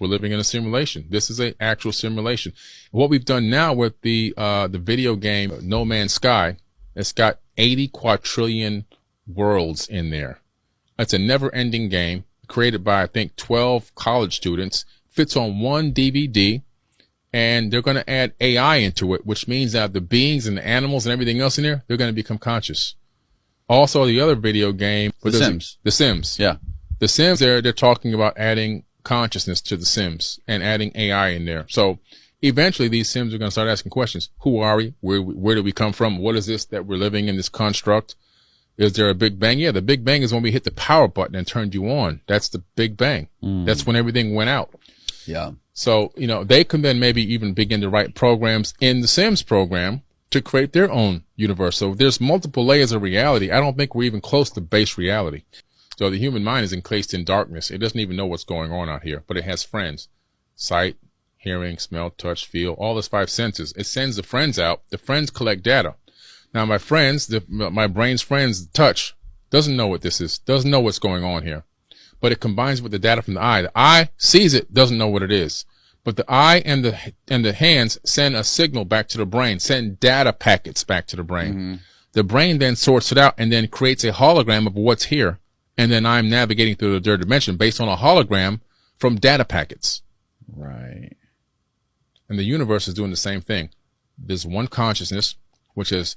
We're living in a simulation. This is an actual simulation. What we've done now with the video game No Man's Sky, it's got 80 quadrillion worlds in there. It's a never-ending game created by, I think, 12 college students, fits on one DVD, and they're going to add AI into it, which means that the beings and the animals and everything else in there, they're going to become conscious. Also, the other video game, The Sims. The Sims. Yeah. The Sims, they're talking about adding consciousness to the Sims and adding AI in there. So eventually these Sims are going to start asking questions. Who are we? Where do we come from? What is this that we're living in, this construct? Is there a Big Bang? Yeah, the Big Bang is when we hit the power button and turned you on. That's the Big Bang. That's when everything went out. Yeah. So, they can then maybe even begin to write programs in the Sims program to create their own universe. So there's multiple layers of reality. I don't think we're even close to base reality. So the human mind is encased in darkness. It doesn't even know what's going on out here, but it has friends. Sight, hearing, smell, touch, feel, all those 5 senses. It sends the friends out. The friends collect data. Now my friends, my brain's friends, touch, doesn't know what this is, doesn't know what's going on here, but it combines with the data from the eye. The eye sees it, doesn't know what it is, but the eye and the hands send a signal back to the brain, send data packets back to the brain. Mm-hmm. The brain then sorts it out and then creates a hologram of what's here. And then I'm navigating through the third dimension based on a hologram from data packets. Right. And the universe is doing the same thing. There's one consciousness, which has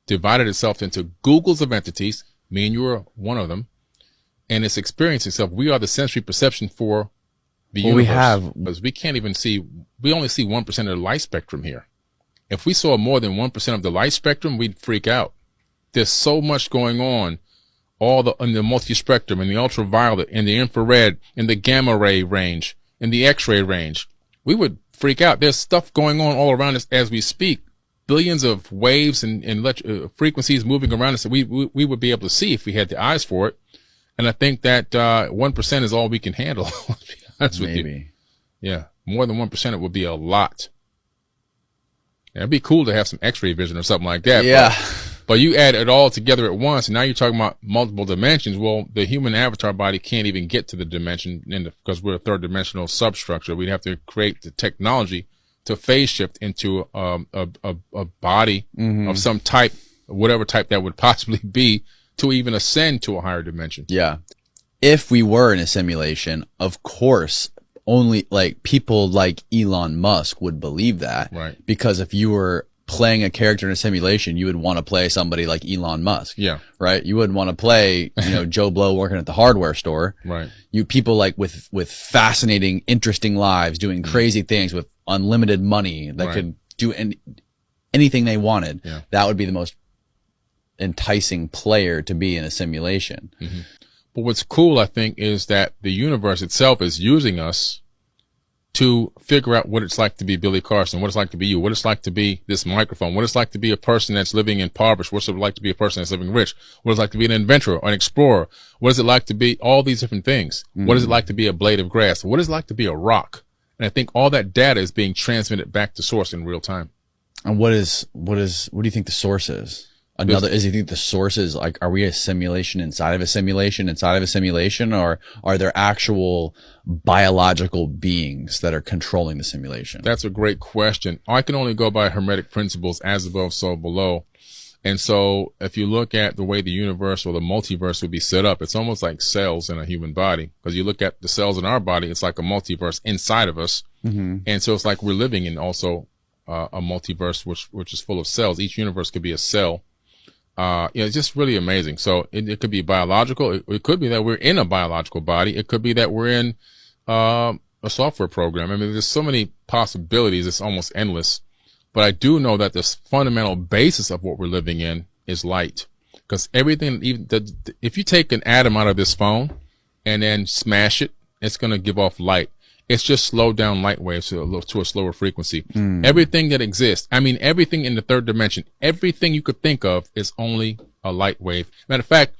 divided itself into Googles of entities. Me and you are one of them. And it's experiencing itself. We are the sensory perception for the universe. Because we can't even see, we only see 1% of the light spectrum here. If we saw more than 1% of the light spectrum, we'd freak out. There's so much going on. In the multi-spectrum, in the ultraviolet, in the infrared, in the gamma ray range, in the X-ray range. We would freak out. There's stuff going on all around us as we speak. Billions of waves and frequencies moving around us that we would be able to see if we had the eyes for it. And I think that 1% is all we can handle. Let's be honest with you. Yeah, more than 1%, it would be a lot. Yeah, it'd be cool to have some X-ray vision or something like that. Yeah. But you add it all together at once, and now you're talking about multiple dimensions. Well, the human avatar body can't even get to the dimension because we're a third dimensional substructure. We'd have to create the technology to phase shift into a body of some type, whatever type that would possibly be, to even ascend to a higher dimension. Yeah. If we were in a simulation, of course, only like people like Elon Musk would believe that. Right. Because if you were playing a character in a simulation, you would want to play somebody like Elon Musk. Yeah. Right. You wouldn't want to play, Joe Blow working at the hardware store. Right. You people like with fascinating, interesting lives, doing crazy things with unlimited money that could do anything they wanted. Yeah. That would be the most enticing player to be in a simulation. Mm-hmm. But what's cool, I think, is that the universe itself is using us to figure out what it's like to be Billy Carson, what it's like to be you, what it's like to be this microphone, what it's like to be a person that's living impoverished, what's it like to be a person that's living rich, what it's like to be an inventor or an explorer, what is it like to be all these different things, what is it like to be a blade of grass, what is it like to be a rock. And I think all that data is being transmitted back to source in real time. And what do you think the source is? Do you think the source is like, are we a simulation inside of a simulation inside of a simulation, or are there actual biological beings that are controlling the simulation? That's a great question. I can only go by Hermetic principles, as above, so below. And so if you look at the way the universe or the multiverse would be set up, it's almost like cells in a human body. Because you look at the cells in our body, it's like a multiverse inside of us. Mm-hmm. And so it's like we're living in also a multiverse, which is full of cells. Each universe could be a cell. It's just really amazing. So it could be biological. It could be that we're in a biological body. It could be that we're in a software program. I mean, there's so many possibilities. It's almost endless. But I do know that the fundamental basis of what we're living in is light. Because everything, if you take an atom out of this phone and then smash it, it's going to give off light. It's just slowed down light waves to a slower frequency. Everything that exists, I mean, everything in the third dimension, everything you could think of is only a light wave. Matter of fact,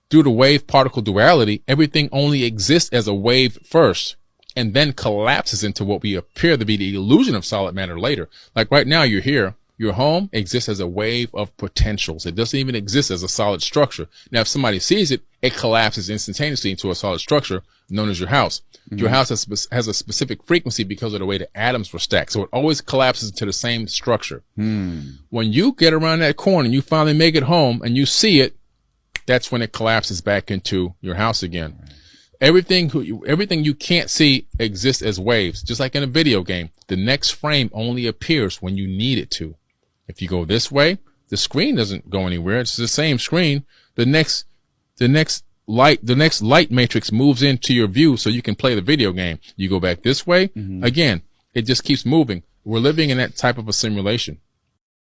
due to wave particle duality, everything only exists as a wave first and then collapses into what we appear to be the illusion of solid matter later. Like right now, you're here. Your home exists as a wave of potentials. It doesn't even exist as a solid structure. Now, if somebody sees it, it collapses instantaneously into a solid structure known as your house. Mm-hmm. Your house has a specific frequency because of the way the atoms were stacked. So it always collapses into the same structure. When you get around that corner and you finally make it home and you see it, that's when it collapses back into your house again. Right. Everything you can't see exists as waves, just like in a video game. The next frame only appears when you need it to. If you go this way, the screen doesn't go anywhere. It's the same screen. The next light matrix moves into your view so you can play the video game. You go back this way, again, it just keeps moving. We're living in that type of a simulation.